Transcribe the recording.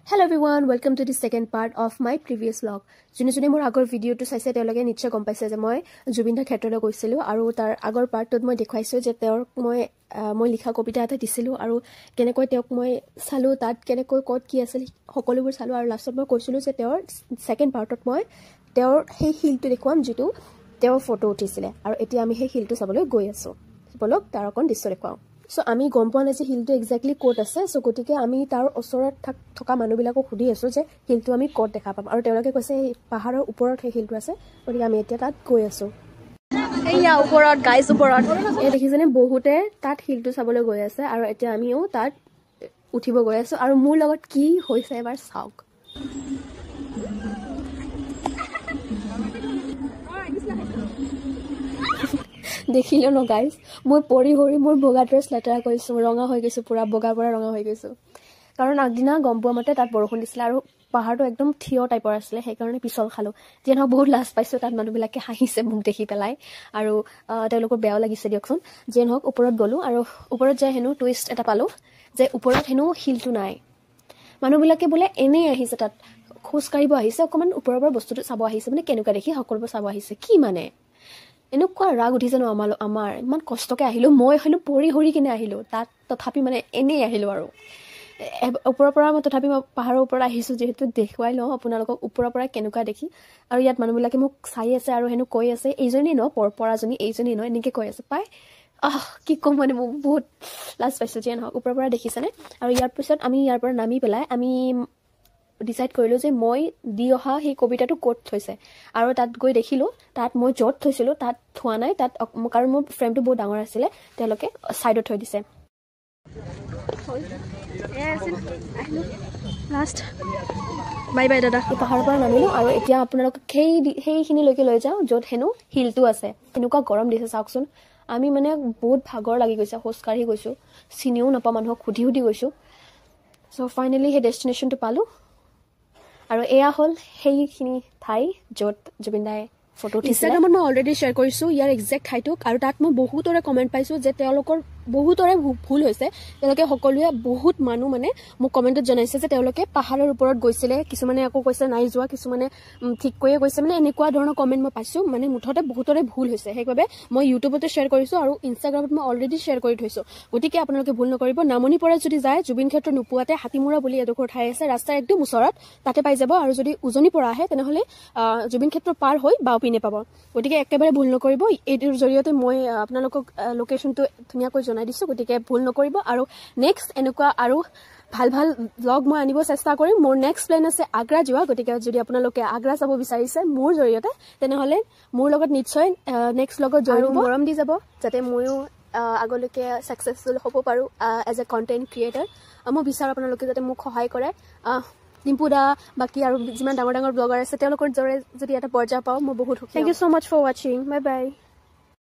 Hello everyone, welcome to the second part of my previous vlog. June মোৰ আগৰ ভিডিওটো চাইছে তেওঁলোকে নিশ্চয় গম পাইছে যে মই জুবিনদাৰ ক্ষেত্ৰলৈ গৈছিলো আৰু তাৰ আগৰ পাৰ্টত মই দেখাইছো যে তেওঁৰ মই লিখা কবিতা এটা দিছিলো আৰু কেনেকৈ তেওঁক মই চালো তাত কেনেকৈ কত কি আছিল সকলোবোৰ চালো আৰু লাষ্টত মই কৈছিলো যে তেওঁৰ সেকেন্ড পাৰ্টত মই তেওঁৰ সেই হিলটো দেখুৱাম যেটো তেওঁৰ ফটো উঠিছিলে আৰু এতিয়া আমি সেই হিলটো চাবলৈ গৈ আছো বলক তাৰ অকন দৃশ্য দেখুৱাও So আমি গম পোৱা নাই যে হিলটো এক্স্যাক্টলি কোট আছে সো গটিকে আমি তাৰ ওচৰত থকা মানুহবিলাকক খুদি আছো যে হিলটো আমি কোট দেখা পাম আৰু তেওঁলোকে কৈছে পাহাৰৰ ওপৰত সেই হিলটো আছে গটিকে আমি এতিয়া তাত গৈ আছো এইয়া ওপৰত গাইস ওপৰত এই দেখিছেনে বহুতে তাত হিলটো চাবলৈ গৈ আছে আৰু এতিয়া আমিও তাত উঠিব গৈ আছো আৰু মোৰ লগত কি হৈছে এবাৰ চাওক দেখিলো ন গাইস মই পৰি হৰি মোৰ বগা ড্ৰেছ লেটাৰা কৰিছো ৰঙা হৈ গৈছো পুৰা বগা পৰা ৰঙা হৈ গৈছো কাৰণ আগদিনা গম্পুৱা মতে তাত বৰষুণ দিছিল আৰু পাহাৰটো একদম থিয় টাইপৰ আছিল সেই কাৰণে পিছল খালো যেন বহুত লাজ পাইছো তাত মানুহবিলাকে হাঁহিছে মোক দেখি পেলাই আৰু তেওঁলোকৰ বেয়া লাগিছে দিয়কচোন যেন হক ওপৰত গলো আৰু ওপৰত যাই হেনো টুইষ্ট এটা পালো যে ওপৰত হেনো হিলটো নাই মানুহবিলাকে বলে এনে আহিছে তাত খোজ কাঢ়িব আহিছে অকমান ওপৰৰ পৰা বস্তুটো চাব আহিছে মানে কেনেকুৱা দেখি সকলোবোৰ চাব আহিছে কি মানে এনেকুৱা ৰাগ উঠিছে ন আমাৰ ইমান কষ্টকে আহিলো মই হলো পৰি হৰি কিনে আহিলো তাত তথাপি মানে এনে আহিলো আৰু ওপৰৰ পৰা মই তথাপি পাহাৰৰ ওপৰত আহিছো যেহেতু দেখুৱাই লওঁ আপোনালোকক ওপৰৰ পৰা কেনেকুৱা দেখি আৰু ইয়াত মানুহবিলাকে মোক চাই আছে আৰু হেনো কৈ আছে এইজনী ন পৰাজনী এইজনী ন এনেকৈ কৈ আছে পাই কি কম মানে মোক বহুত লাজ পাইছো যেন হওক ওপৰৰ পৰা দেখিছেনে আৰু ইয়াৰ পিছত আমি ইয়াৰ পৰা নামি পেলাই আমি ডিসাইড কৰিলো যে মই দি অহা সেই কবিতাটো কোট থৈছে আৰু তাত গৈ দেখিলো তাত মই জট থৈছিলো তাত থোৱা নাই তাত কাৰণ মোৰ ফ্ৰেমটো বহুত ডাঙৰ আছিল তেওঁলোকে সাইডত থৈ দিছে লাষ্ট বাই বাই দাদা পাহাৰৰ পৰা নামিলো আৰু এতিয়া আপোনালোক সেইখিনিলৈকে লৈ যাওঁ য'ত হেনো হিলটো আছে এনেকুৱা গৰম দিছে চাওকচোন আমি মানে বহুত ভাগৰ লাগি গৈছে খোজ কাঢ়ি গৈছো চিনিও নাপাওঁ মানুহক সুধি গৈছো সো ফাইনালি সেই ডেষ্টিনেশ্যনটো পালো আৰু এয়া হল সেইখিনি ঠাই য'ত জুবিনদাই ফটো উঠিছে ইনষ্টাগ্ৰামত মই অলৰেডি শ্বেয়াৰ কৰিছো ইয়াৰ এক্সাক্ট ঠাইটোক আৰু তাত মই বহুতৰে কমেণ্ট পাইছো যে তেওঁলোকৰ বহুতৰে ভুল হৈছে তেওঁলোকে সকলোৱে বহুত মানুহ মানে মোক কমেণ্টত জনাইছে যে তেওঁলোকে পাহাৰৰ ওপৰত গৈছিলে কিছুমানে আকৌ কৈছে নাই যোৱা কিছুমানে ঠিক কৈয়ে কৈছে মানে এনেকুৱা ধৰণৰ কমেণ্ট মই পাইছো মানে মুঠতে বহুতৰে ভুল হৈছে সেইবাবে মই ইউটিউবতে শ্বেয়াৰ কৰিছো আৰু ইনষ্টাগ্ৰামত মই অলৰেডি শ্বেয়াৰ কৰি থৈছো গতিকে আপোনালোকে ভুল নকৰিব নামনি পৰা যদি যায় জুবিন ক্ষেত্ৰ নোপোৱাতে হাতীমুৰা বুলি এডোখৰ ঠাই আছে ৰাস্তাৰ একদম ওচৰত তাতে পাই যাব আৰু যদি উজনি পৰা আহে তেনেহলে জুবিন ক্ষেত্ৰ পাৰ হৈ বাও পিনে পাব গতিকে একেবাৰে ভুল নকৰিব এইটোৰ জৰিয়তে মই আপোনালোকক লোকেশ্যনটো ধুনীয়াকৈ জনাই দিছো গতিকে ভুল নকৰিব আৰু নেক্সট এনেকুৱা আৰু ভাল ভাল ব্লগ মই আনিব চেষ্টা কৰিম মোৰ নেক্সট প্লেন আছে আগ্ৰা যোৱা গতিকে যদি আপোনালোকে আগ্ৰা চাব বিচাৰিছে মোৰ জৰিয়তে তেনেহলে মোৰ লগত নিশ্চয় নেক্সট ব্লগত জড়িত মৰম দি যাব যাতে ময়ো আগলৈকে সাকসেসফুল হ'ব পাৰো এজ এ কন্টেন্ট ক্ৰিয়েটৰ মই বিচাৰো আপোনালোকে যাতে মোক সহায় কৰে ডিম্পুদা বাকি আৰু যিমান ডাঙৰ ডাঙৰ ব্লগাৰ আছে তেওঁলোকৰ জৰে যদি এটা পৰ্যায় পাওঁ মই বহুত সুখী thank you so much for watching bye by